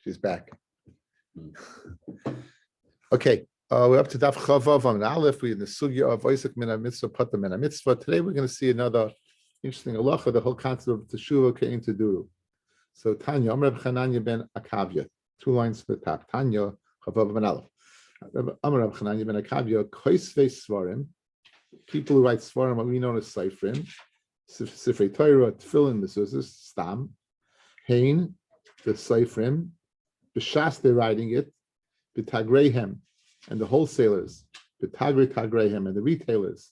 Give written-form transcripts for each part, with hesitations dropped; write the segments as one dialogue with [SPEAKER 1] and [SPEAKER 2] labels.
[SPEAKER 1] She's back. Okay, we're up to Daf Chavav on Aleph. We're in the sugya of Isaac Min Mitzvah, Pata Min Mitzvah. Today we're going to see another interesting halacha, the whole concept of Teshuvah came to do. So Tanya, Amr Chananya ben Akavya, 2 lines to the top. Tanya Chavav on Aleph. Amr Chananya ben Akavya, Koisvei Svarim, people who write Svarim, what we know as Seifrim, Sifrei Torah, Tefillin, Mezuzahs, Stam, Hain, the Seifrim, B'Shas, they're writing it, B'Tagrehem, and the wholesalers, B'Tagrehem, and the retailers,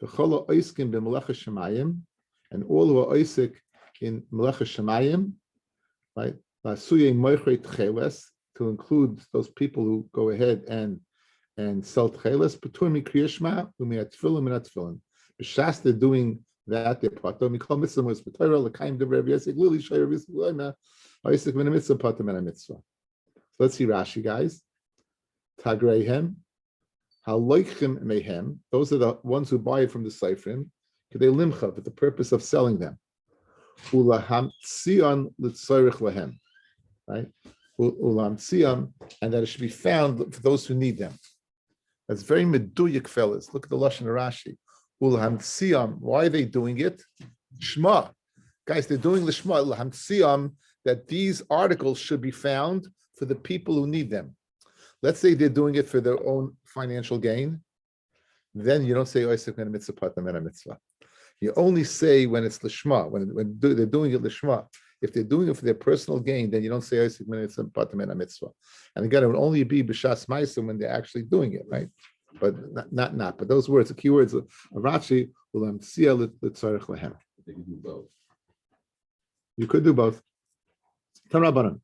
[SPEAKER 1] B'Chola Oiskim b'Melecha Shemayim, and all who are Oisik in Melecha Shemayim, right? La'asuyei Moichrei Tcheles, to include those people who go ahead and sell Tcheles, P'tur Mikriyashma, U'mi'atfilim and Atfilim. B'Shas, they're doing that, they're Pato, Mikol Mitzvah, was B'Torah, L'kaim Dev Rabbi Yosek, Lili Shai Rabbi Yosek, Loima, Oisik Min Mitzvah, Pato Min Mitzvah. So let's see Rashi, guys. Tagrehem, Haloichim Mehem, those are the ones who buy it from the Seifrim, Kedei Limcha, for the purpose of selling them. Ulaham Tzion L'tzorich Lahem, right? Ulam Tzion, and that it should be found for those who need them. That's very meduyik, fellas. Look at the Lashon Rashi. Ulam Tzion, why are they doing it? Shma. Guys, they're doing the Shma, Ulam Tzion, that these articles should be found for the people who need them. Let's say they're doing it for their own financial gain. Then you don't say Oisek Min Mitzvah Pata Min Mitzvah. You only say when it's Lishma, when they're doing it Lishma. If they're doing it for their personal gain, then you don't say Oisek Min Mitzvah Pata Min Mitzvah. And again, it would only be B'Shas Ma'asim when they're actually doing it, right? But not. But those words, the key words of Rashi, Ulam Tzia L'Tzarech Lahem.
[SPEAKER 2] They can do both.
[SPEAKER 1] You could do both. Tarabanan.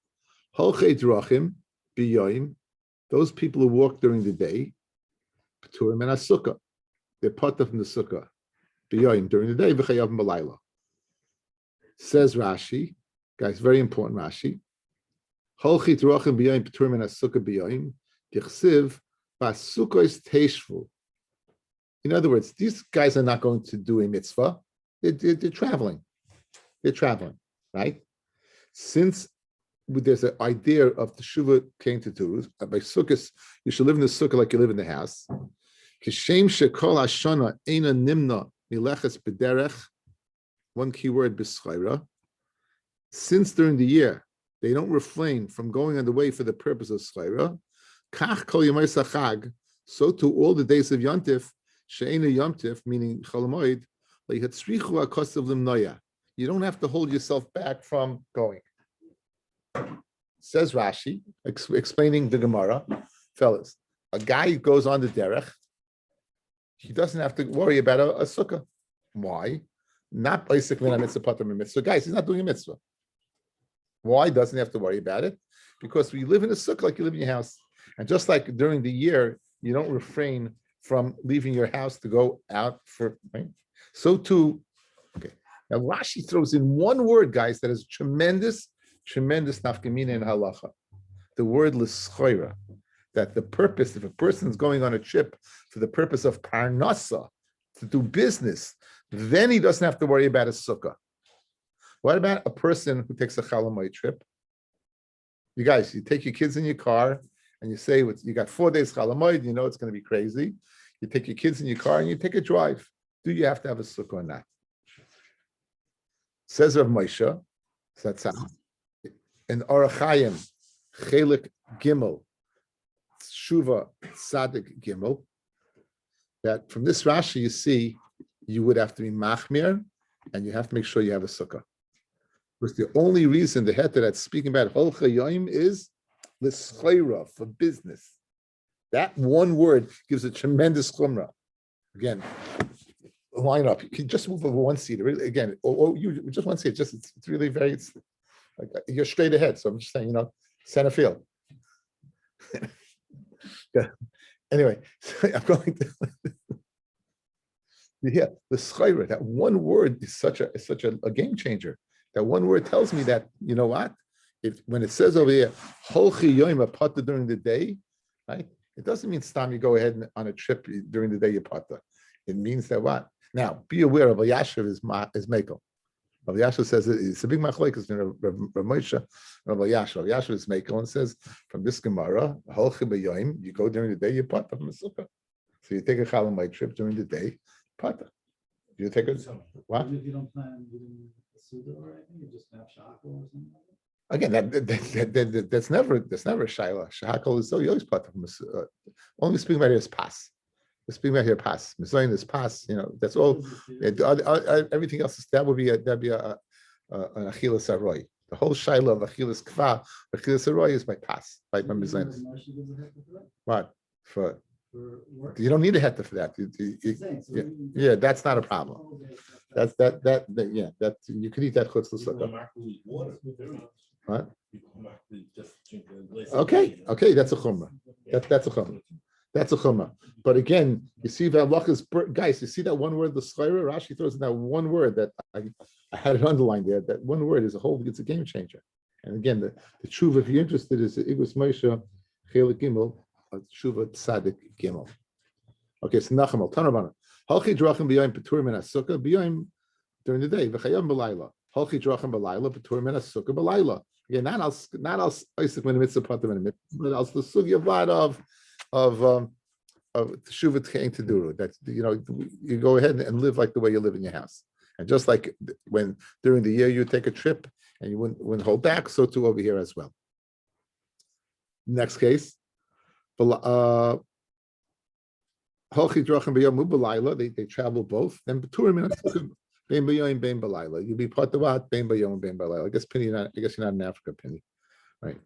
[SPEAKER 1] Holchei Drachim B'Yoyim. Those people who walk during the day, P'turim and Sukkah, they're pata from the Sukkah, B'yoyim during the day, V'chayav Malayla. Says Rashi, guys, very important Rashi. Holchi Drachim B'yoyim P'turim and Sukkah B'yoyim, Dichsiv Ba'sukkos Teishvu. In other words, these guys are not going to do a mitzvah. They're traveling. They're traveling, right? Since there's an idea of the Teshuvah came to do by Sukkot, you should live in the Sukkah like you live in the house. Kishem shekol hashana eina nimna mileches b'derech. One key word, b'schaira. Since during the year they don't refrain from going on the way for the purpose of schaira, kach kol yomai sachag. So to all the days of Yontif, she'ena Yontif, meaning Chol Hamoed, leihatzrichu hakosav limnoya. You don't have to hold yourself back from going. Says Rashi, explaining the Gemara, fellas, a guy who goes on the derech, he doesn't have to worry about a sukkah. Why? Not Isaac Min Mitzvah Pata Min Mitzvah. Guys, he's not doing a mitzvah. Why doesn't he have to worry about it? Because we live in a sukkah like you live in your house. And just like during the year, you don't refrain from leaving your house to go out for, right? So too, okay. Now Rashi throws in one word, guys, that is tremendous nafkamina in halacha. The word l'schoira, that the purpose, if a person is going on a trip for the purpose of parnasa, to do business, then he doesn't have to worry about a sukkah. What about a person who takes a chalamoy trip? You guys, you take your kids in your car and you say, you got 4 days chalamoy, you know it's going to be crazy. You take your kids in your car and you take a drive. Do you have to have a sukkah or not? Says Rav Moshe, that's how. In Orachayim, Chelik Gimel, Shuva Sadik Gimel, that from this Rashi you see you would have to be machmir and you have to make sure you have a sukkah. Because the only reason the heter that's speaking about Holcha Yoim is l'schaira, for business. That one word gives a tremendous chumrah. Again, line up. You can just move over one seat. Really, again, you just one seat. Just it's really very. It's like you're straight ahead. So I'm just saying, center field. Yeah. Anyway, so I'm going to. Yeah, the schaira. That one word is such a game changer. That one word tells me that you know what? When it says over here, holchi yoim apata during the day, right? It doesn't mean stam you go ahead and on a trip during the day you pata. It means that what? Now, be aware of a yashiv is mekel. Rabbi Yashua says it's a big machlokes between Rabbi Moshe and Rabbi Yashua. Rabbi Yashua is making and says from this Gemara, you go during the day, you pata from the sukkah. So you take a chalamite trip during the day, pata. You take it. What?
[SPEAKER 2] Even if you don't plan a suda or anything, you just have shako or something like that.
[SPEAKER 1] Again, that's never a shaila. Shahakal is so you always pata from only speaking about here is pas. We're speaking about here pas. Mizayin is pas. That's all. Everything else that would be an achilas aroy. The whole shaila of achilas kva, achilas aroy is by pas, by mizayin. What for? You don't need a heta for that. Yeah, that's not a problem. That's that. Yeah, that you could eat that chutz l'sukkah. What? Okay, that's a chumrah. That's a chumrah. That's a chumrah. But again, you see that is guys. You see that one word, the schayra. Rashi throws in that one word that I had it underlined there. That one word is it's a game changer. And again, the tshuva, if you're interested, is the Igros Moshe Chelik Gimel, tshuva Tzadik Gimel. Okay, so Nachamel Tanarabana. Halchi drachim b'yayim peturim min hasukah b'yayim during the day. V'chayam b'layla. Halchi drachim b'layla peturim min hasukah b'layla. Again, not else Isaac min mitzvah patim min mitzvah, but else the sugya of teshuva tchein teduru. That you go ahead and live like the way you live in your house, and just like when during the year you take a trip and you wouldn't hold back, so too over here as well. Next case, Halchi drachim b'yom u'b'layla. They travel both. Then peturim min hasukah. Bein b'yom, bein b'layla. You be part of what? Bein b'yom, bein b'layla. I guess you're not in Africa, Penny, right?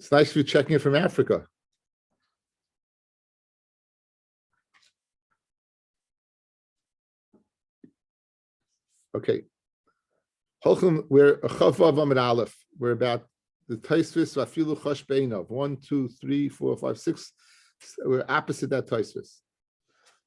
[SPEAKER 1] It's nice for you checking in from Africa. Okay. We're a chavav amid aleph. We're about the taisvis vafilu chosh beinov. 1, 2, 3, 4, 5, 6. We're opposite that taisvis.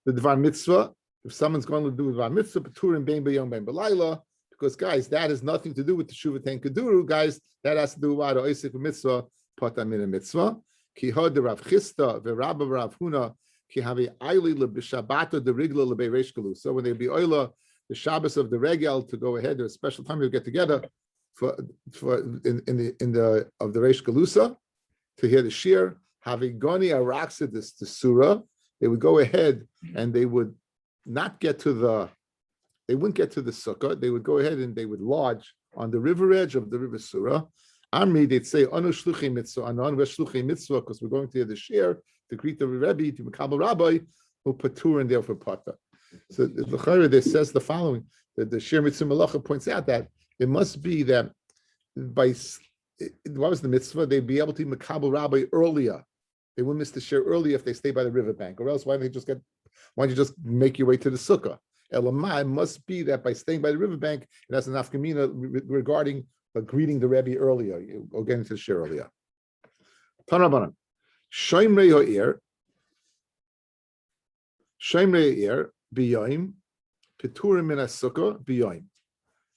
[SPEAKER 1] The Dvar Mitzvah, if someone's going to do Dvar Mitzvah, Peturim Bein B'Yom Bein B'Layla, because guys, that has nothing to do with the Teshuva Ten Keduru, guys, that has to do with Oisik Mitzvah, Pata Min Mitzvah, Ki Hod Rav Chista, V'Rabba Rav Huna, Ki Havi Aili L'B'Shabata De Rigla L'Bei Reish. So when they be Oila, the Shabbos of the Regel, to go ahead, there's a special time to get together for in the of the Reish Galusa to hear the Shir, Havi Goni Araksa this the Surah. They would go ahead and they would not get to they wouldn't get to the sukkah. They would go ahead and they would lodge on the river edge of the river Surah. Amri, they'd say, Anu shluchi mitzvah, Anon we're shluchi mitzvah, because we're going to hear the shir to greet the Rabbi, to Makabal Rabbi, who patur in there for pata. So the Chayra there says the following, that the shir mitzvah malacha points out that it must be that what was the mitzvah? They'd be able to Makabal Rabbi earlier. They wouldn't miss the share early if they stay by the riverbank, or else why don't you just make your way to the sukkah? Elamai must be that by staying by the riverbank, it has an afkamina regarding greeting the Rebbe earlier, or getting to the share earlier. Tanabanan, Shaimrei Ha'ir, B'yoim, Peturim min sukkah B'yoim,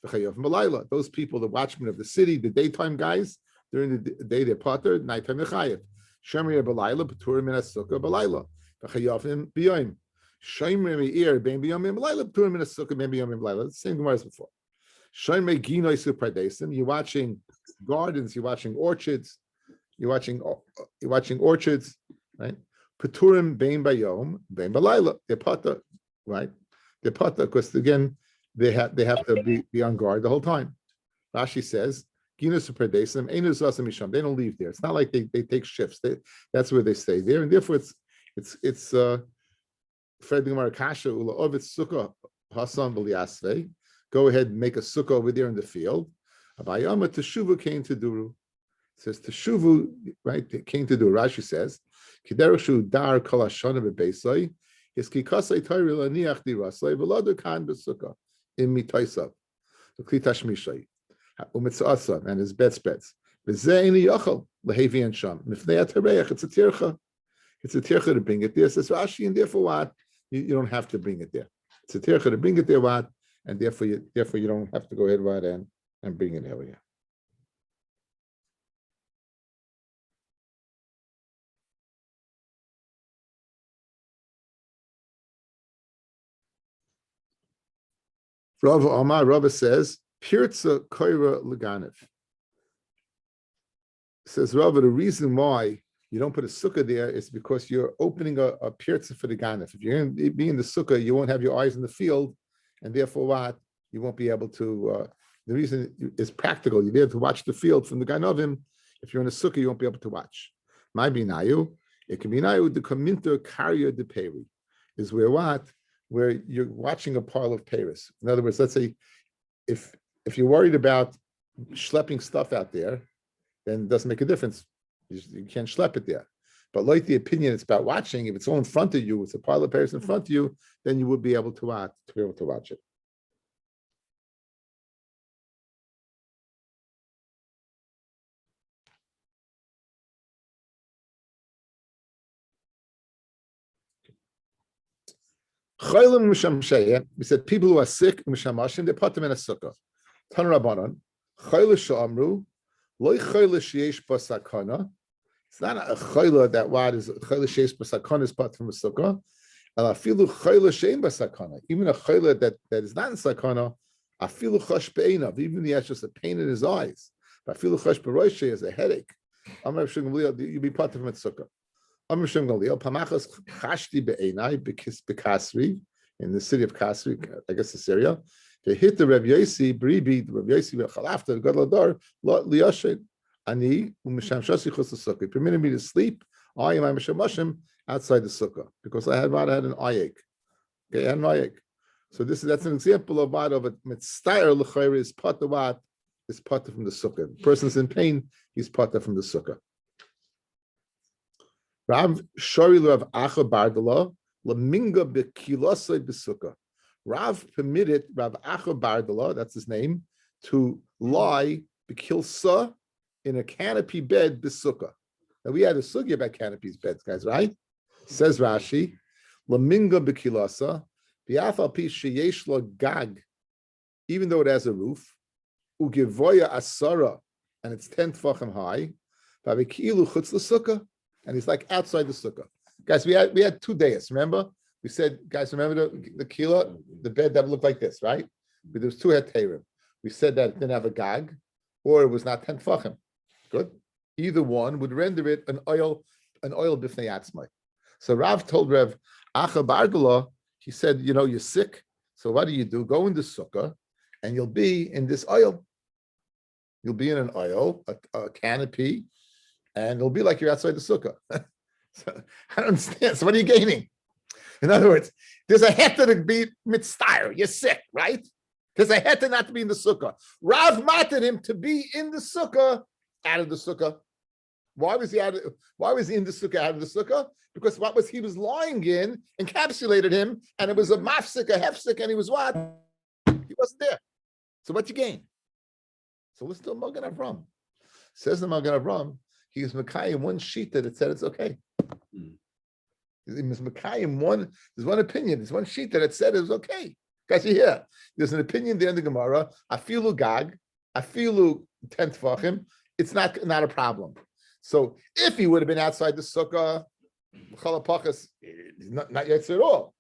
[SPEAKER 1] V'chayav Malayla. Those people, the watchmen of the city, the daytime guys, during the day they're pater, nighttime they're chayav. Shemri Balayla, Peturim min Sukkah Balayla, V'chayavim B'yoim. Shemri Meir Ben B'yom Balayla, Peturim min Sukkah Ben B'yom Balayla. Same Gemara as before. Shemri Ginoy Supradesim. You're watching gardens. You're watching orchards. You're watching orchards, right? Peturim Ben B'yom Ben Balayla. They're pata, right? They're pata because again they have to be on guard the whole time. Rashi says. They don't leave there. It's not like they take shifts. That's where they stay there, and therefore it's go ahead and make a sukkah over there in the field. Abayama teshuvu came to duru. It says teshuvu, right? Came to do. Rashi says kiderushu dar kol hashana bebeisai is kikasai tayri laniach dirasai v'ladu kan besukkah in mitaisav the klitash mishay. And his bedspreads. It's a tircha. It's a tircha to bring it there. Says Rashi, and therefore what? You don't have to bring it there. It's a tircha to bring it there, what? And therefore you don't have to go ahead right and bring it there. Rav Omar, Rabbi says, Pirza Koira Leganif. Says Rabbi, the reason why you don't put a sukkah there is because you're opening a pirza for the ganif. If you're going to be in the sukkah, you won't have your eyes in the field, and therefore what? You won't be able to, the reason is practical. You'll be able to watch the field from the ganovim. If you're in a sukkah, you won't be able to watch. My binayu, it can be nayu, the kaminter karya de peri, is where what? Where you're watching a pile of Paris. In other words, let's say if you're worried about schlepping stuff out there, then it doesn't make a difference. You can't schlep it there. But like the opinion, it's about watching. If it's all in front of you, it's a pile of Paris in front of you, then you would be able to watch it. We said people who are sick, they put them in a sukkah. Tan Rabbanon, it's not a chayla that what is chayla sheish b'sakana is part from a sukkah. Afilu chayla shein b'sakana, even a chayla that is not in sakana, afilu chash be'einav, even he has just a pain in his eyes. Afilu chash b'roishe is a headache. Amar Shem Gamliel, you be part from a sukkah. Amar Shem Gamliel, pamachas chashti be'enai b'kasri, in the city of Kasri, I guess Syria. They hit the Rabbi Yosi, Bribi, the Rabbi Yosi, Chalafta, the Gadol Adar, Liyashed, Ani, Umeshamshasi Chus the Sukkah. Permitted me to sleep, I am Mashemashim outside the Sukkah, because I had an eye ache. Okay, I had an eye ache. So that's an example of what of a mitzvah l'chayre is pata what is pata from the Sukkah. The person's in pain, he's pata from the Sukkah. Rav Shori Rav Acha Bardala, Laminga Bekilosai Besukkah. Rav permitted Rav Acha Bardala, that's his name, to lie Bekilsa in a canopy bed Besukkah. Now we had a sugya about canopies beds, guys, right? Says Rashi, Laminga Bekilasa, Biafal Pi Sheyesh Lo Gag, even though it has a roof, Ugivoya Asara, and it's 10 tfachim high, Babikilu Chutz L'Sukkah, and he's like outside the sukkah. Guys, we had 2 days, remember? We said, guys, remember the kila, the bed that looked like this, right? But there was 2 heterim. We said that it didn't have a gag, or it was not 10 tfachim. Good. Either one would render it an oil b'fnei atzmai. So Rav told Rav Acha Bardala, he said, you're sick. So what do? Go in the sukkah, and you'll be in this oil. You'll be in an oil, a canopy, and it'll be like you're outside the sukkah. So, I don't understand. So what are you gaining? In other words, there's a heter to be mitzvah. You're sick, right? There's a heter not to be in the sukkah. Rav mated him to be in the sukkah, out of the sukkah. Why was he in the sukkah, out of the sukkah? Because what was he was lying in encapsulated him, and it was a mafsik, a hefsik, and he was what? He wasn't there. So what you gain? So listen to Magen Avram. Says the Magen Avram, he was Mekayim one sheet that it said it's okay. He was Mekayim one, there's one opinion, there's one sheet that it said it was okay. Guys, you hear? There's an opinion there in the Gemara, afilu gag, afilu 10 tfachim, it's not a problem. So if he would have been outside the sukkah, chalapachas, not yaitza at all.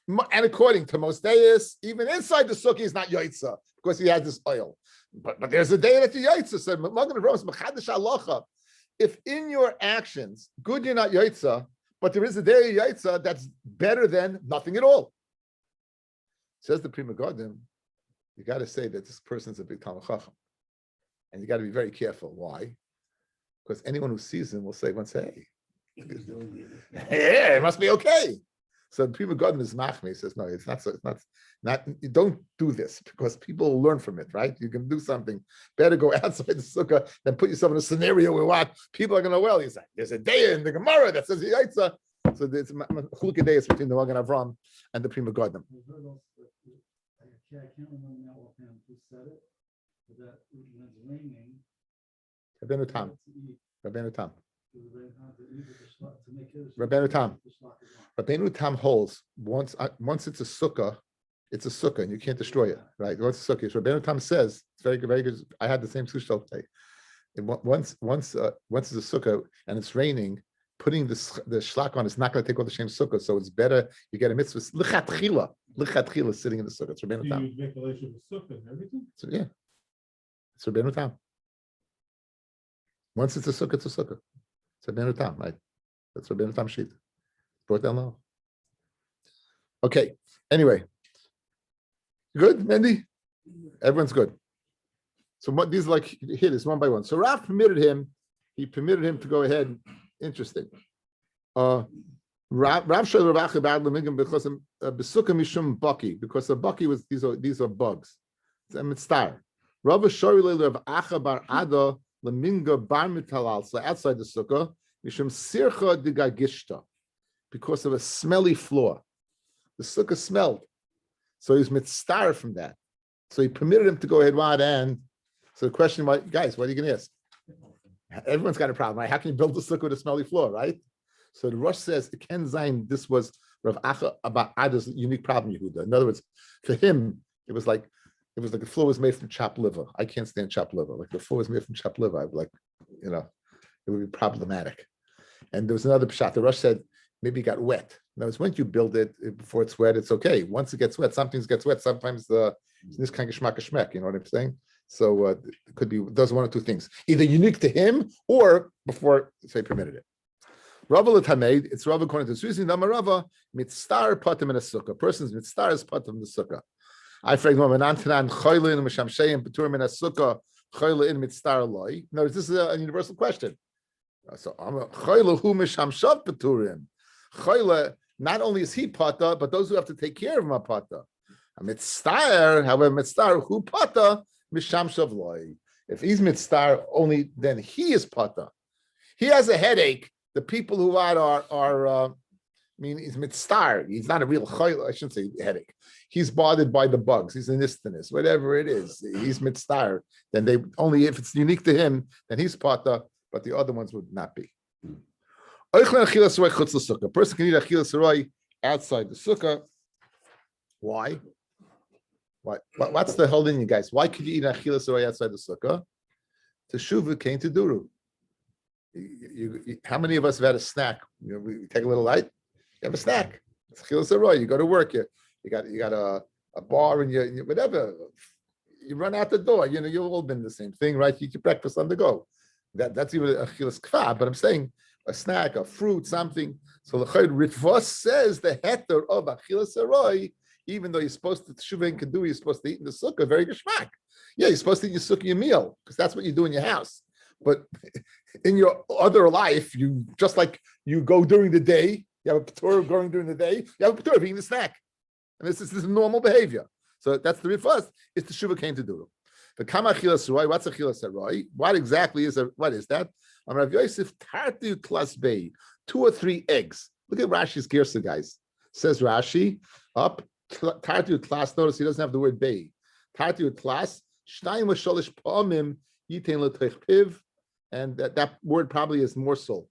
[SPEAKER 1] And according to most days, even inside the sukkah, he's not yaitza because he has this oil. But there's a day that the yaitza said, Magen Avram is mechadash halacha. If in your actions, good you're not yaitza, but there is a day of yaitza that's better than nothing at all. Says the Prima Godim, you got to say that this person's a big Talmid Chacham. And you got to be very careful. Why? Because anyone who sees him will say, hey, yeah, it must be okay. So the Prima Godim is machme. He says, no, it's not. So it's not. You don't do this because people will learn from it, right? You can do something. Better go outside the sukkah than put yourself in a scenario where what people are going to. Well, he's like, there's a day in the Gemara that says yaitza. So there's chulukei days between the Magen Avram and the Prima Godim.
[SPEAKER 2] I can't remember now offhand who said it, but that when it's raining,
[SPEAKER 1] Rabbeinu Tam. Rabbeinu Tam.
[SPEAKER 2] To
[SPEAKER 1] Rabbeinu Tam. Rabbeinu Tam holds once it's a sukkah, and you can't destroy it, right? Once it's a sukkah, so Rabbeinu Tam says it's very good, very good. I had the same sushtal today. Once it's a sukkah and it's raining, putting the shlak on is not going to take all the shem sukkah, so it's better you get a mitzvah lichatchila sitting in the sukkah. It's Rabbeinu Tam.
[SPEAKER 2] You make the relation with sukkah and everything?
[SPEAKER 1] So yeah, it's Rabbeinu Tam. Once it's a sukkah, it's a sukkah. It's Rabbeinu Tam, right? That's Rabbeinu Tam sheet. Brought down low. Okay. Anyway, good, Mandy. Everyone's good. So what these like here this one by one. So Rav permitted him. He permitted him to go ahead. Interesting. Rav showed Rav Acha bad lemigam because besukah mishum baki, because the baki was these are bugs. It's a mitzvah. Rav showed Rav Acha bar Ada leminga bar mitalal, so outside the sukkah mishum sircha digagishta, because of a smelly floor. The sukkah smelled, so he's mitzvah from that. So he permitted him to go ahead and. So the question, guys, what are you going to ask? Everyone's got a problem, right? How can you build a sukkah with a smelly floor, right? So the Rosh says, Ken Zayin, this was Rav Acha about Ada's unique problem, Yehuda. In other words, for him, it was like the floor was made from chopped liver. I can't stand chopped liver. Like the floor was made from chopped liver. I'd be like, it would be problematic. And there was another pshat. The Rosh said, maybe it got wet. In other words, once you build it before it's wet, it's okay. Once it gets wet, sometimes gets wet. Sometimes this kind of shmak, you know what I'm saying? So it could be those one or two things, either unique to him or before say permitted it. Rava l'tameid, it's Rava according to Susi. Nama Rava mitzstar patim in a sukkah. Person's mitzstar is patim in the sukkah. I frag no menantanan choylin mishamsheim beturim in a sukkah choylin mitzstar loy. No, this is a universal question. So I'm a choyla hu mishamshav beturim. Choyla, not only is he pata, but those who have to take care of him are pata. A mitzstar, however, mitzstar hu pata. If he's mitzvah only, then he is pata. He has a headache. The people who are he's mitzvah. He's not a real chayla. I shouldn't say headache. He's bothered by the bugs. He's an istinus, whatever it is. He's mitzvah. Then they only if it's unique to him, then he's pata, but the other ones would not be. A person can eat achilas sarai outside the sukkah. Why? What's the whole in you guys? Why could you eat achilas sarai outside the sukkah? Teshuva came to duru. How many of us have had a snack? We take a little light. You have a snack. It's achilas sarai. You go to work. You got a bar and you whatever. You run out the door. You've all been the same thing, right? You eat your breakfast on the go. That's even achilas kva. But I'm saying a snack, a fruit, something. So the Ritvos says the heter of achilas sarai. Even though you're supposed to teshuva can do, you're supposed to eat in the sukkah, very geschmack. Yeah, you're supposed to eat your sukkah your meal because that's what you do in your house. But in your other life, you just like you go during the day, you have a patur going during the day, you have a patur of eating the snack, and this is normal behavior. So that's the first is teshuva came to do. The kama achilas sarai. What's achilas sarai? What exactly is what is that? Rav Yosef tartu klas bei 2 or 3 eggs. Look at Rashi's girsa, guys. Says Rashi up. Tartu class. Notice he doesn't have the word bay. Tartu class. Shtayim v'sholish pa'amim yitain l'teich piv, and that word probably is morsel.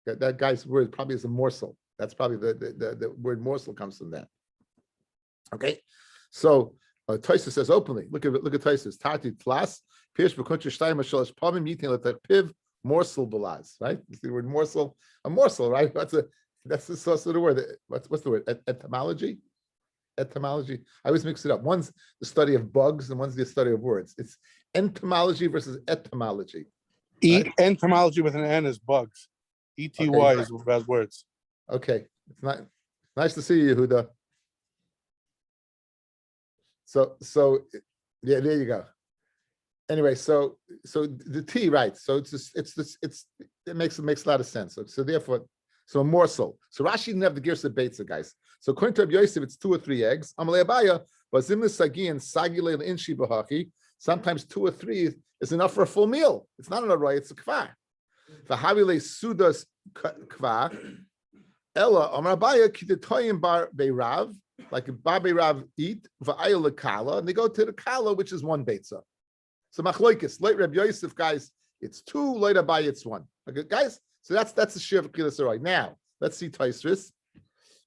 [SPEAKER 1] That guy's word probably is a morsel. That's probably the word morsel comes from that. Okay, so Tosfos says openly. Look at Tosfos. Tartu class. Pirsh v'kuntra shtayim v'sholish pa'amim yitain l'teich piv morsel balaz. Right? You see the word morsel. A morsel, right? That's the source of the word. What's the word? Etymology? Etymology. I always mix it up. One's the study of bugs and one's the study of words. It's entomology versus etymology.
[SPEAKER 3] Right? Entomology with an N is bugs. ETY
[SPEAKER 1] okay,
[SPEAKER 3] is about words.
[SPEAKER 1] Okay. It's not nice to see you, Yehuda. So yeah, there you go. Anyway, so the T, right? So it makes a lot of sense. So therefore. So a morsel. So Rashi didn't have the girsa beitza, guys. So according to Rabbi Yosef, it's 2 or 3 eggs. Amalei Abaya, bazimle sagi and sagile inshi bahachi. Sometimes 2 or 3 is enough for a full meal. It's not an array, it's a kva. V'havile sudas kva. Ella Amar Abaya kitetoyim bar beirav, like a bar beirav eat v'ayel lekala, and they go to the kala, which is 1 beitza. So machloikis, late Rabbi Yosef, guys, it's 2. Late Abaya, it's 1. Okay, guys. So that's the shir of achilas sarai. Now let's see Tosfos.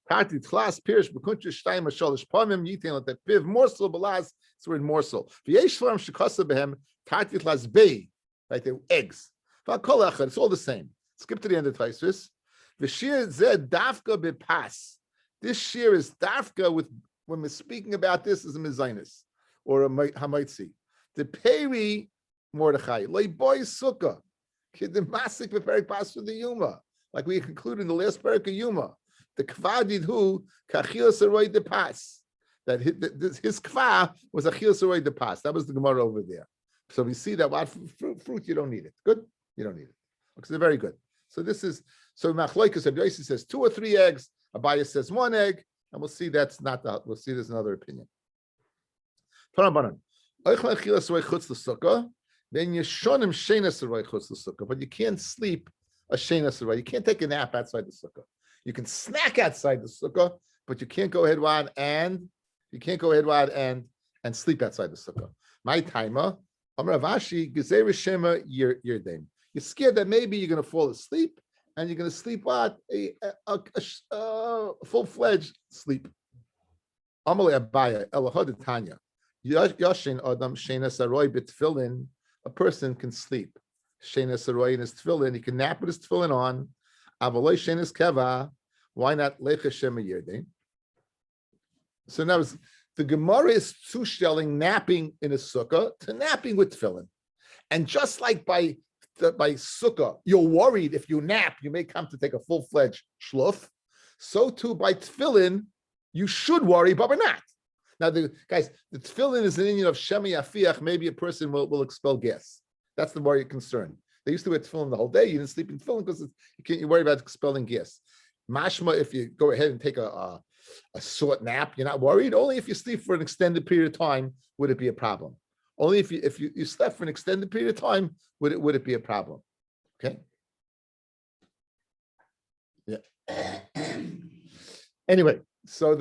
[SPEAKER 1] Party class pirish b'kuntra shtayim asholish pamim yitain that piv morsel balaz. It's the word morsel. V'yesh shlam shekasa behem party class bei, right? They're eggs. V'akol echad. It's all the same. Skip to the end of Taisus. V'shir zed dafka bepas. This shir is dafka with when we're speaking about this as a mezainis or a hamaitzi. The peri Mordechai boy sukkah kidim masik beperik pas for the yuma, like we concluded in the last perik of yuma. The kvadid hu kachil saroy de pas. That his kva was a chil saroy de pas. That was the Gemara over there. So we see that what fruit you don't need it. Good, you don't need it. Because they're very good. So this is Machloikas Rabbi Yossi says 2 or 3 eggs. Abaya says 1 egg, and we'll see that's not the. We'll see there's another opinion. Then you shonim shenas aroy chutz l'sukkah, but you can't sleep a shenas aroy. You can't take a nap outside the sukkah. You can snack outside the sukkah, but you can't go ahead and sleep outside the sukkah. My timer, Amar Avashi gezer shema yirdeim. You're scared that maybe you're going to fall asleep, and you're going to sleep a full-fledged sleep. Amalei Abaya Elahad Tanya Yashin Adam shenas aroy b'tfilin. A person can sleep. Shenas aroy in his tefillin. He can nap with his tefillin on. Avaloi shenas keva. Why not lecha shema yirdein? So now the Gemara is zushelling napping in a sukkah to napping with tefillin. And just like by sukkah, you're worried if you nap, you may come to take a full-fledged shluf. So too by tefillin, you should worry, but we're not. Now, the tefillin is an Indian of shemi afiach. Maybe a person will expel gas. That's the worry concern. They used to wear tefillin the whole day. You didn't sleep in tefillin because you worry about expelling gas. Mashma, if you go ahead and take a short nap, you're not worried. Only if you sleep for an extended period of time would it be a problem. Only if you slept for an extended period of time would it be a problem. Okay. Yeah. Anyway, so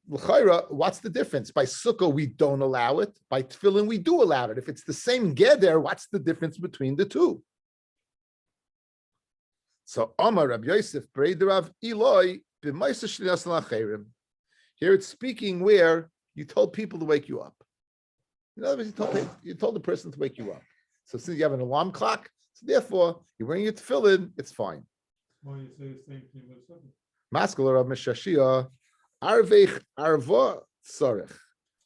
[SPEAKER 1] l'chayra, what's the difference? By sukkah we don't allow it. By tefillin we do allow it. If it's the same geder, what's the difference between the two? So Amar Rabbi Yosef Breiderav Eloi b'Maisa Shlias L'Acherim. Here it's speaking where you told people to wake you up. In other words, you told the person to wake you up. So since you have an alarm clock, so therefore you're wearing your tefillin, it's fine.
[SPEAKER 2] Why you say the same thing with sukkah?
[SPEAKER 1] Maskal Rav Meshashia, Arvech Arva Tzarech.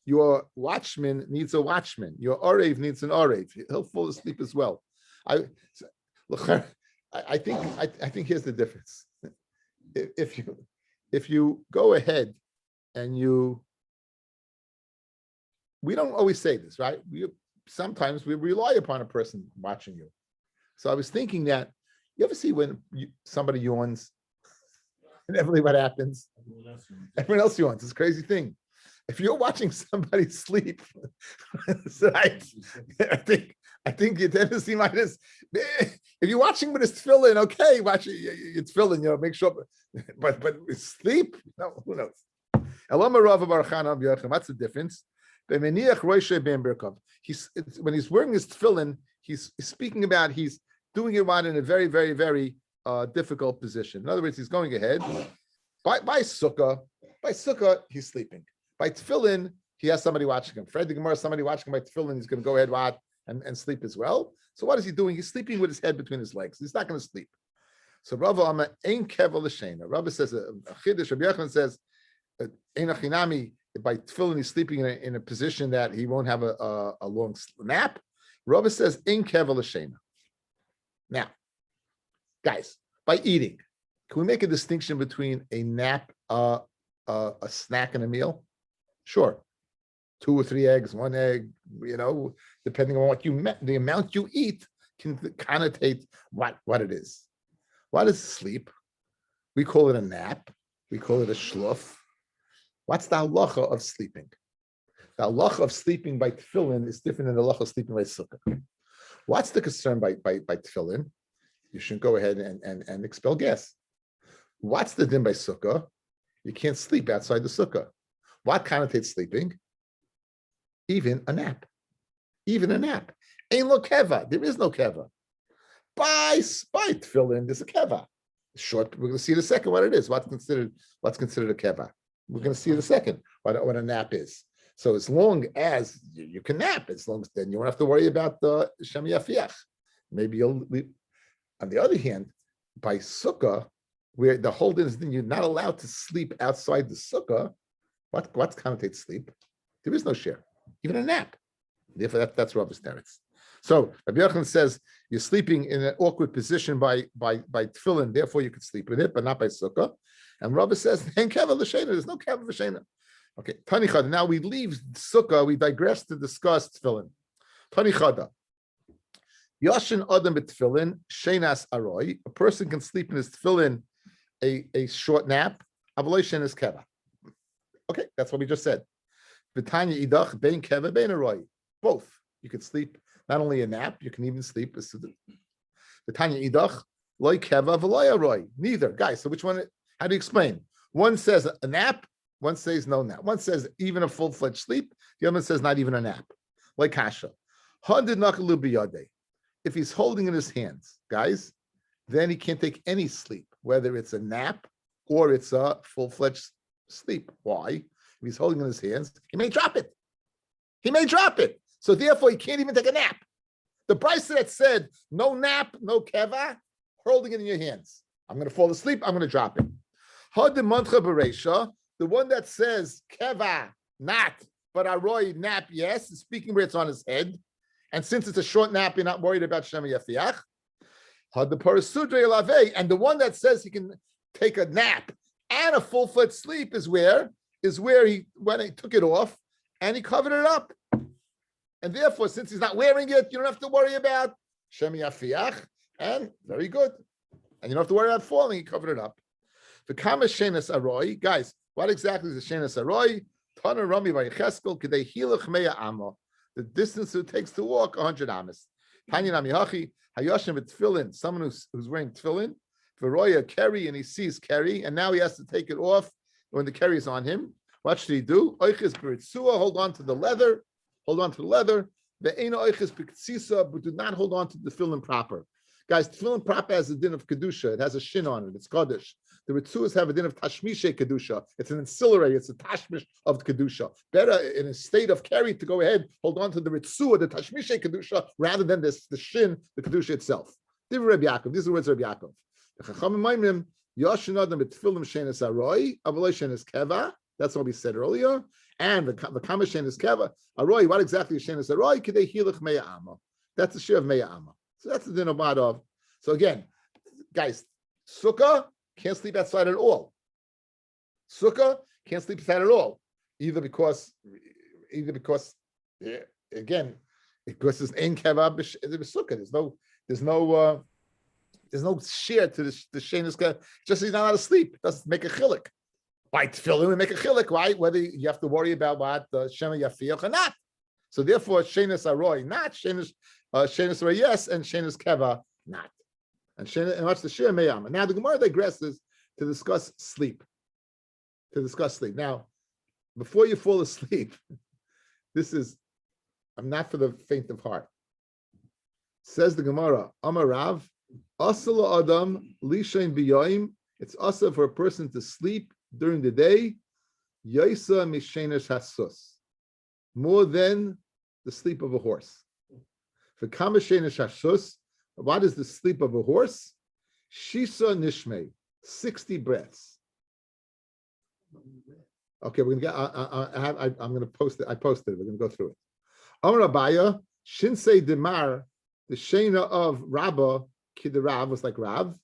[SPEAKER 1] Your watchman needs a watchman. Your orev needs an orev. He'll fall asleep as well. I think here's the difference. If you go ahead and we don't always say this, right? Sometimes we rely upon a person watching you. So I was thinking that you ever see when somebody yawns, inevitably what happens? Everyone else yawns. It's a crazy thing. If you're watching somebody sleep, so I think your tendency might is, if you're watching with his tefillin, okay, watch it's tefillin, make sure, but sleep, no, who knows? What's the difference? When he's wearing his tefillin, he's speaking about he's doing it in a very, very, very difficult position. In other words, he's going ahead. By sukkah, he's sleeping. By tefillin, he has somebody watching him. Fred the Gemara, somebody watching him by tefillin, he's going to go ahead and sleep as well. So what is he doing? He's sleeping with his head between his legs. He's not going to sleep. So Rava ain't kevel l'sheina. Rava says a chiddush. Rabbi Yochanan says ein achinami. By tefillin, he's sleeping in a position that he won't have a long nap. Rava says ein kevel l'sheina. Now, guys, by eating, can we make a distinction between a nap, a snack, and a meal? Sure. 2 or 3 eggs, 1 egg, depending on the amount you eat can connotate what it is. What is sleep? We call it a nap. We call it a shluf. What's the halacha of sleeping? The halacha of sleeping by tefillin is different than the halacha of sleeping by sukkah. What's the concern by tefillin? You shouldn't go ahead and expel gas. What's the din by sukkah? You can't sleep outside the sukkah. What connotates sleeping? Even a nap. Even a nap. Ain't no keva. There is no keva. By tefillin, there's a keva. Short. We're going to see in a second what it is. What's considered a keva? We're going to see in a second what a nap is. So as long as you can nap, as long as then you won't have to worry about the shemi afiach. Maybe you'll leave. On the other hand, by sukkah, where the whole thing is you're not allowed to sleep outside the sukkah, what connotates sleep? There is no share, even a nap. Therefore, that's Rabbi's teretz. So Rabbi Yochanan says you're sleeping in an awkward position by tefillin, therefore you could sleep in it, but not by sukkah. And Rabbi says, "Hein keva l'shena." There's no keva l'shena. Okay, Tani Chada. Now we leave sukkah. We digress to discuss tefillin. Tani Chada. Yashin adam b'tefillin shenas aroi. A person can sleep in his tefillin a short nap. Avaloi shenas keva. Okay, that's what we just said. V'tanya idach bein keva bein aroi. Both. You could sleep not only a nap, you can even sleep. V'tanya idach loy keva v'loy aroi. Neither. Guys, so which one? How do you explain? One says a nap. One says no nap. One says even a full-fledged sleep. The other one says not even a nap. Like kasha. If he's holding in his hands, guys, then he can't take any sleep, whether it's a nap or it's a full-fledged sleep. Why? If he's holding in his hands, he may drop it. He may drop it. So therefore, he can't even take a nap. The Bryce that said no nap, no keva, holding it in your hands. I'm going to fall asleep. I'm going to drop it. The one that says keva, not, but aroi, nap, yes, is speaking where it's on his head. And since it's a short nap, you're not worried about Shema Yafiach. And the one that says he can take a nap and a full-fledged sleep is where when he took it off and he covered it up. And therefore, since he's not wearing it, you don't have to worry about Shema Yafiach. And very good. And you don't have to worry about falling, he covered it up. The Kama Shenas Aroi, guys, what exactly is the Shenas Aroi? Tana Rami by Cheskel, Kedei Hilach Meya Amo. The distance it takes to walk 100 amas. Tanya Nami Hachi, Hayashim with tefillin, someone who's wearing tefillin, Veroya Kerry, and he sees Kerry, and now he has to take it off when the Kerry is on him. What should he do? Oiches Beritzua, hold on to the leather, Ve'ena Oiches Beritzisa, but do not hold on to the tefillin proper. Guys, tefillin proper has a din of kedusha. It has a shin on it. It's kaddish. The Ritzuas have a din of tashmishe kedusha. It's an ancillary. It's a tashmish of kedusha. Better in a state of carry to go ahead, hold on to the Ritzua, the tashmishe kedusha, rather than the shin, the kedusha itself. These are the words of Rabbi Yaakov. The Chachamim Maimrim, Yashin Adam b'tefillim shenes aroi, avaloi shenes keva. That's what we said earlier. And the kama shenes keva aroi. What exactly is shenes aroi? Kedei hilach meya ama. That's the share of meya ama. So that's the din of. So again, guys, sukkah can't sleep outside at all. Sukkah can't sleep outside at all, either because again, because there's ein keva sukkah. There's no share to the shenis. Just he's not allowed to sleep. It doesn't make a chilik. By tefillin, we make a chilik, right? Whether you have to worry about what the shema yafiach or not. So therefore, shenis aroi not shenis aroi yes, and shenis keva not. And what's the shir meyam? Now the Gemara digresses to discuss sleep. Now, before you fall asleep, I'm not for the faint of heart. Says the Gemara, Amar Rav, Asala Adam Lishain B'Yoim. It's asa for a person to sleep during the day, Yaisa Mishenesh Hasus, more than the sleep of a horse. For Kama Shenesh Hasus, what is the sleep of a horse? Shisa Nishmei, 60 breaths. Okay, we're gonna get. I'm gonna post it. I posted it. We're gonna go through it. Amar Abaya, Shinsei Demar, the Shena of Rabba Kidarav was like Rav,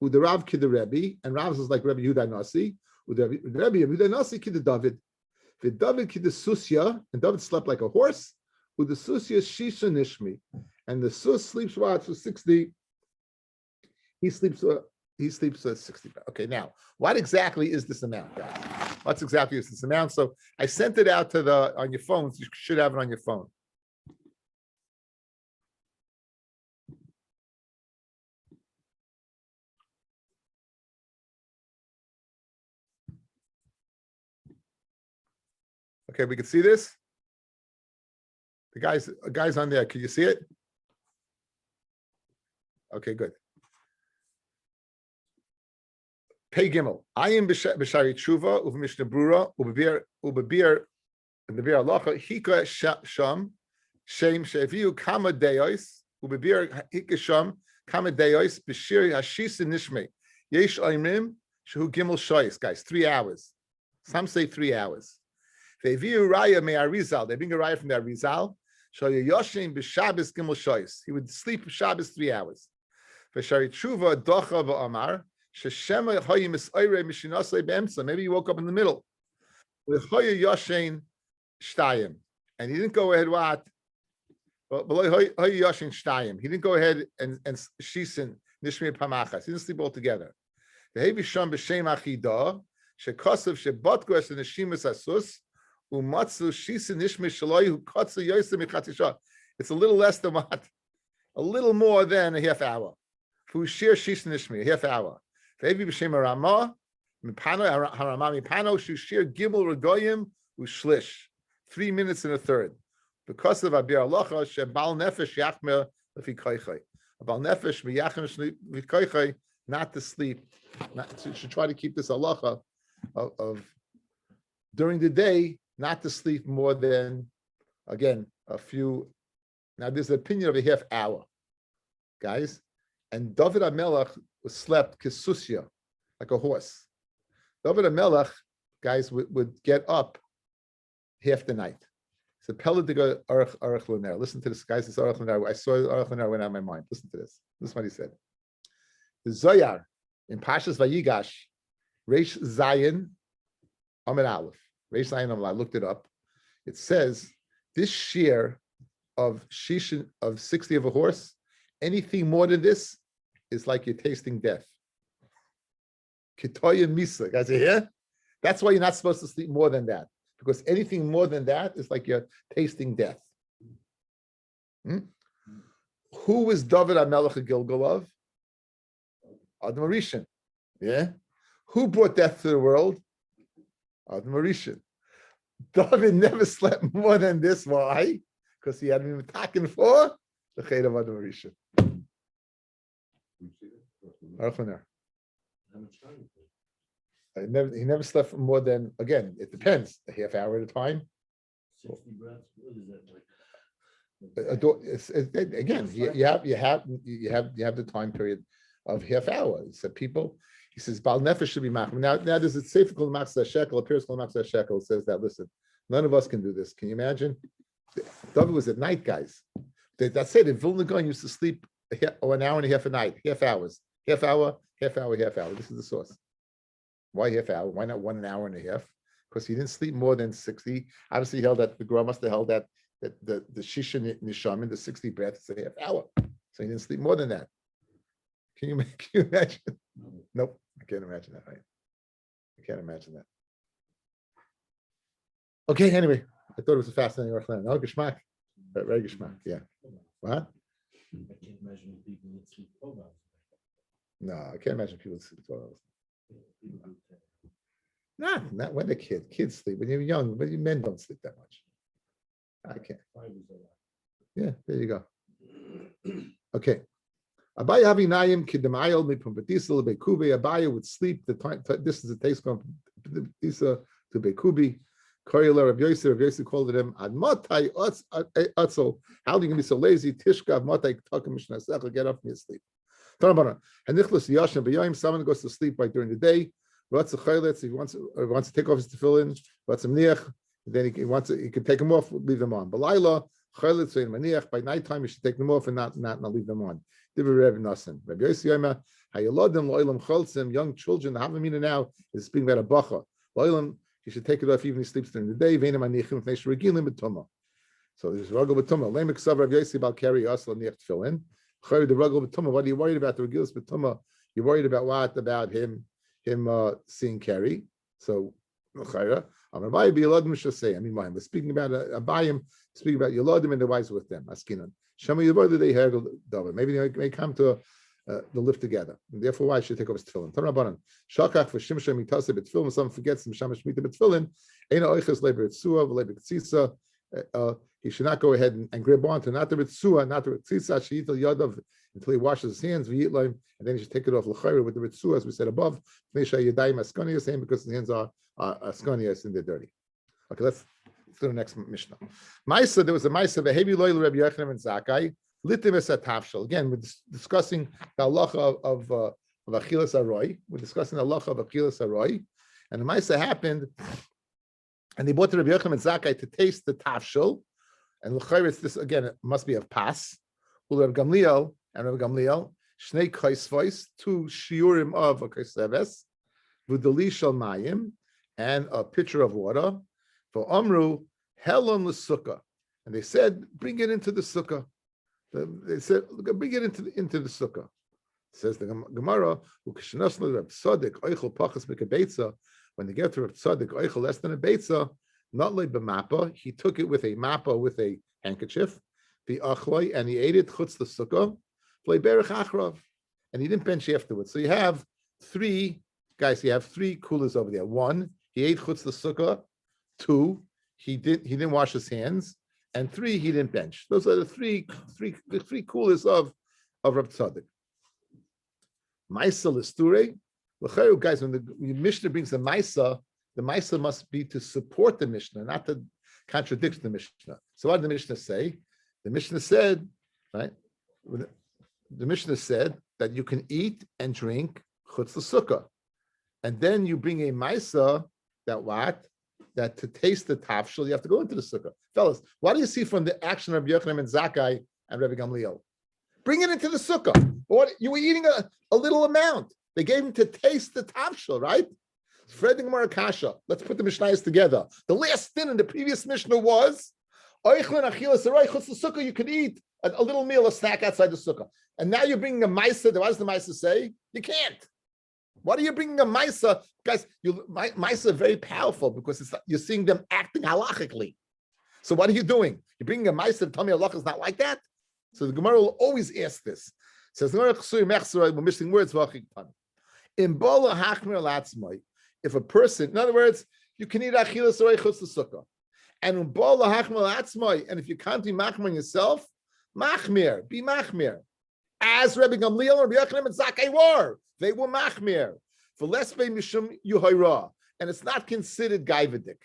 [SPEAKER 1] Udarav Kidarebi, and Rav was like Rabbi Yehuda Nasi, Rabbi Yehuda Nasi Kid David. The David Kid Susya, and David slept like a horse. With the Susya Shisha Nishmi, and the Sus sleeps for 60. He sleeps 60. Okay, now what exactly is this amount, guys? What exactly is this amount? So I sent it out to on your phones. You should have it on your phone. Okay, we can see this. The guys on there, can you see it? Okay, good. Pei Gimel. I am b'shari tshuva uv mishnah brura ubebir and the bir halacha hika sham shem sheviu kama deos ubebir hika sham Kamedeos b'shir hashisa nishmei. Yesh oimrim shehu gimel shoyis. Guys, 3 hours. Some say 3 hours. They view raya me Arizal. They bring a raya from the Arizal. Shoyu yoshin b'Shabbos gimel shoyis. He would sleep Shabbos 3 hours. V'shari tshuva docha v'amar sheshema hoyim misoyre mishinasei be'emtza. Maybe he woke up in the middle. With hoyu yoshin shtayim, and he didn't go ahead what. He didn't go ahead and shisin nishmi pamachas. He didn't sleep altogether. The Hebisham b'shem achida shekosav shebotgos and neshimas asus umatzu shisin nishmi shaloi who kotzu yosem michatisha. It's a little less than what? A little more than a half hour. Fushir shisin nishmi, a half hour. The Hebi b'shem Ramah mipano Haramah mipano shushir gimel regoyim ushlish. 3 minutes and a third. Because of Abir Alocha, Shebal Nefesh Yachmer Lefi Koichai. Abal Nefesh Miyachmer Lefi Koichai, not to sleep. Should try to keep this Alocha of during the day, not to sleep more than, again, a few. Now, there's an opinion of a half hour, guys. And David HaMelech slept Kesusya, like a horse. David HaMelech, guys, would get up half the night. So Pella to go Aruch Luner. Listen to this, guys. It's Aruch Luner. I saw Aruch Luner went out of my mind. Listen to this. This is what he said. The Zoyar in Pashas Vayigash, Reish Zayin Amid Aleph. Reish Zayin Amid Aleph. I looked it up. It says this shear of shishin of 60 of a horse. Anything more than this is like you're tasting death. Kitoya Misa. Guys, you hear? That's why you're not supposed to sleep more than that. Because anything more than that is like you're tasting death. Who was David HaMelech Gilgal of? Adam Arishan. Yeah. Who brought death to the world? Adam Arishan. David never slept more than this. Why? Because he had been attacking for the Ched of Adam Arishan. He never slept for more than, again, it depends, a half hour at a time.
[SPEAKER 2] 60 breaths, what is that like?
[SPEAKER 1] Again, you have the time period of half hour. So people, he says, Bal Nefesh should be machmir. Now there's a sefer called Machzah Shekel, a Pirs called Machzah Shekel, says that, listen, none of us can do this. Can you imagine? David was at night, guys. That's it. In Vilna Gaon used to sleep an hour and a half a night, half hours, half hour. This is the source. Why half hour? Why not 1 hour and a half? Because he didn't sleep more than 60. Obviously, he held that the Gemara must have held that the shisha nishamin, the 60 breaths, is a half hour. So he didn't sleep more than that. Can you imagine? Nope, I can't imagine that. Right? I can't imagine that. Okay, anyway, I thought it was a fascinating Orchlan. No, Geschmack. Very Geschmack, yeah. What?
[SPEAKER 2] I can't imagine people that sleep 12 hours.
[SPEAKER 1] No, I can't imagine people that sleep 12 hours. Not when they're kids. Kids sleep when you're young, but men don't sleep that much. I can't. Yeah, there you go. Okay. Abaya Avinayim Kidamayel Mipumpatisal Bekubi. Abaya would sleep the time distance it takes from Pisa to Bekubi. Koyler of Yosef called him Admatai Utzel. How are you gonna be so lazy? Tishka Admatai Takamishna get up from your sleep. And Nicholas Yashin Bayim, someone goes to sleep right during the day. What's the chayletz? If he wants to take off his tefillin, what's a maniach, then he can take them off, leave them on. Balayla, chayletz and maniach, by nighttime you should take them off and not leave them on. Rabbi Nasan. Rabbi Yossi Yoma, Hayalodim lo'ilam cholzim, young children, the Havamina now is speaking about a bacha. Lo'ilam, he should take it off even if he sleeps during the day. Ve'ena manichim, if they should regilim b'tumah. So there's ragul b'tumah. Lemek sav Rabbi Yossi bal keri asla niach tefillin. Chay the ragul b'tumah. What are you worried about? The regilis b'tumah. You're worried about what? About him seeing Kerry. So Chayra. Rabbi Yeladim Shasei. I mean, we're speaking about Abayim, speaking about Yeladim and the wives with them. Askinan. Shema Yeladim they heard David. Maybe they may come to the live together. And therefore, why should take off his tefillin? Tanabanan. Shakach for Shimshem Mitase b'tefillin. Someone forgets him Shamash Mita b'tefillin. Eina oiches leber etzua v'leber tzisa. He should not go ahead and grab on to not the ritzua, not the ritzisa. Sheyitel yadav until he washes his hands, and then he should take it off l'chayra with the ritzua, as we said above. Yadayim askonias, because his hands are askonias and they're dirty. Okay, let's do the next Mishnah. Maisa, there was a Maisa, Vehebi loyal Rabbi Yochanan and Zakai, Litim tafshel. Again, we're discussing the halacha of achilas aroi. We're discussing the halacha of achilas aroi, and the ma'aseh happened, and they brought to Rabbi Yochanan and Zakkai to taste the tafshel, and l'chayr this again it must be of pas. Rabbi Gamliel and Rabbi Gamliel shnei kaisvos, 2 shiurim of a kaiseves, v'dali shel mayim, and a pitcher of water. For Amru helon l'sukkah, and they said, bring it into the sukkah. They said, bring it into the sukkah. Says the Gemara, when they get to Reb Tzaddik oichel less than a beitza, not like b'mappa, he took it with a mappa with a handkerchief, the achloi, and he ate it chutz the sukkah, berach achrav, and he didn't bench afterwards. So you have 3 guys. You have 3 coolers over there. 1, he ate chutz the sukkah. 2, he didn't wash his hands. And 3, he didn't bench. Those are the three coolers of Reb Tzaddik. Maisa l'sture, guys. When the Mishnah brings the Maisa must be to support the Mishnah, not to contradict the Mishnah. So what did the Mishnah say? The Mishnah said, right? The Mishnah said that you can eat and drink chutz l'sukkah, and then you bring a Maisa that to taste the tafshel, you have to go into the sukkah. Fellas, what do you see from the action of Yochanan and Zakkai and Rabbi Gamliel? Bring it into the sukkah. You were eating a little amount. They gave him to taste the tafshel, right? Fred the Gemara Kasha. Let's put the Mishnayos together. The last thing in the previous Mishnah was, you can eat a little meal, a snack outside the sukkah. And now you're bringing a Maisa. What does the Maisa say? You can't. What are you bringing a Maisa? Guys, Maisa are very powerful because you're seeing them acting halachically. So what are you doing? You're bringing a Maisa to tell me halacha is not like that? So the Gemara will always ask this. It says, we're missing words. If a person, in other words, you can eat achilas or chutz l'sukkah. And if you can't be machmir yourself, machmir, be machmir. As Rabbi Gamliel, Rabbi Yochanan, and Zakkai were. They were machmir. For less mishum yuhayra. And it's not considered gaivadik.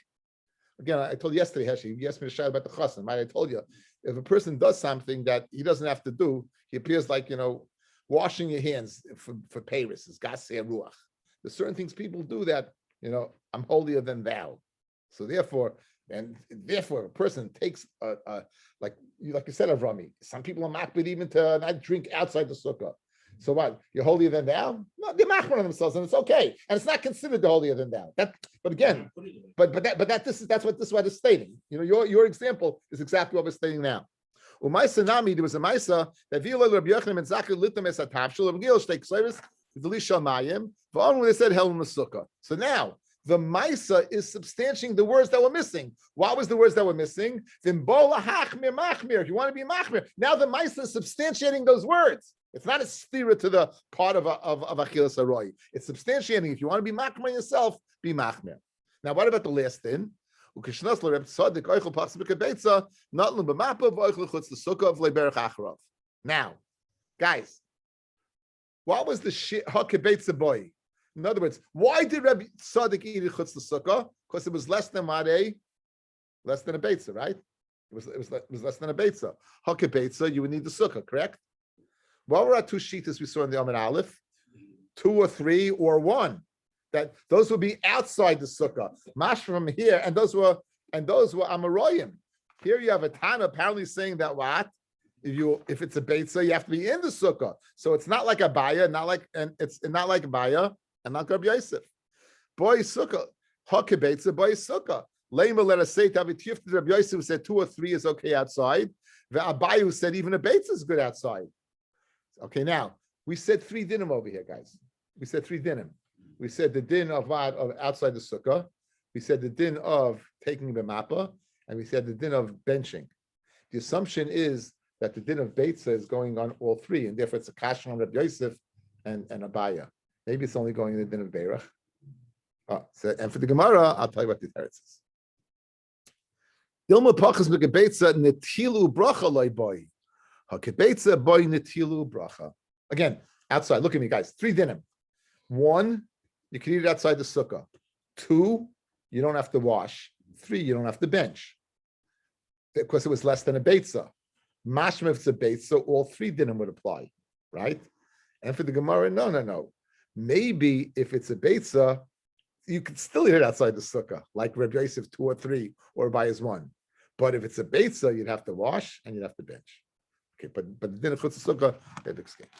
[SPEAKER 1] Again, I told you yesterday, Heshi, you asked me to shout about the chassan. Right? I told you, if a person does something that he doesn't have to do, he appears like, washing your hands for Paris is gasei ruach. There's certain things people do that, I'm holier than thou. So therefore, a person takes like you said, Avrami. Some people are makbid even to not drink outside the sukkah. So what? You're holier than thou? No, they're machmir on themselves, and it's okay, and it's not considered the holier than thou. That's what this is what it's stating. Your example is exactly what we're stating now. Umaisa nami, there was a maisa that v'ilol Rabbi Yochanan and Zakkai litam es hatavshel Rabbi Gamliel shtei ksayros v'delisha mayim v'amru they said hel sukkah. So now the maisa is substantiating the words that were missing. What was the words that were missing? Then bola hachmir machmir. If you want to be machmir, now the maisa is substantiating those words. It's not a stira to the part of achilas aroi. It's substantiating. If you want to be machmir yourself, be machmir. Now, what about the last thing? Now, guys, what was the hakebetza boy? In other words, why did Rabbi Tzaddik eat chutz the sukkah? Because it was less than a beitza, right? It was less than a beitza. Hakebetza, you would need the sukkah, correct? What were our 2 shitas we saw in the Amid Aleph? 2 or 3 or 1. That those would be outside the sukkah. Mash from here, and those were Amoroyim. Here you have a Tana apparently saying that what? If it's a beitza, you have to be in the sukkah. So it's not like a baya, it's not like a baya, and not Rabbi Yosef. Boy sukkah, hakebetza boy sukkah. Lema let us say Tavitif to Rabbi Yosef who said 2 or 3 is okay outside. The Abayu said even a beitza is good outside. Okay, now we said 3 dinim over here, guys. We said 3 dinim. We said the din of outside the sukkah. We said the din of taking the mappa, and we said the din of benching. The assumption is that the din of beitza is going on all 3, and therefore it's a kasha on Rabbi Yosef and Abaya. Maybe it's only going in the din of beirach. And for the Gemara, I'll tell you what the teretz is. Dilma pachas begebeitza netilu bracha loy boy. Hakebeitza boy netilu bracha. Again, outside. Look at me, guys. 3 dinim. 1, you can eat it outside the sukkah. 2, you don't have to wash. 3, you don't have to bench. Because it was less than a beitza. Mashma, if it's a bait, so all three dinim would apply, right? And for the Gemara, no. Maybe if it's a beitza, you could still eat it outside the sukkah, like Rabbi Yosef 2 or 3, or by his 1. But if it's a beitza, you'd have to wash and you'd have to bench. Okay, but the din of chutz sukkah, they have escaped.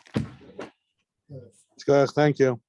[SPEAKER 3] Thank you.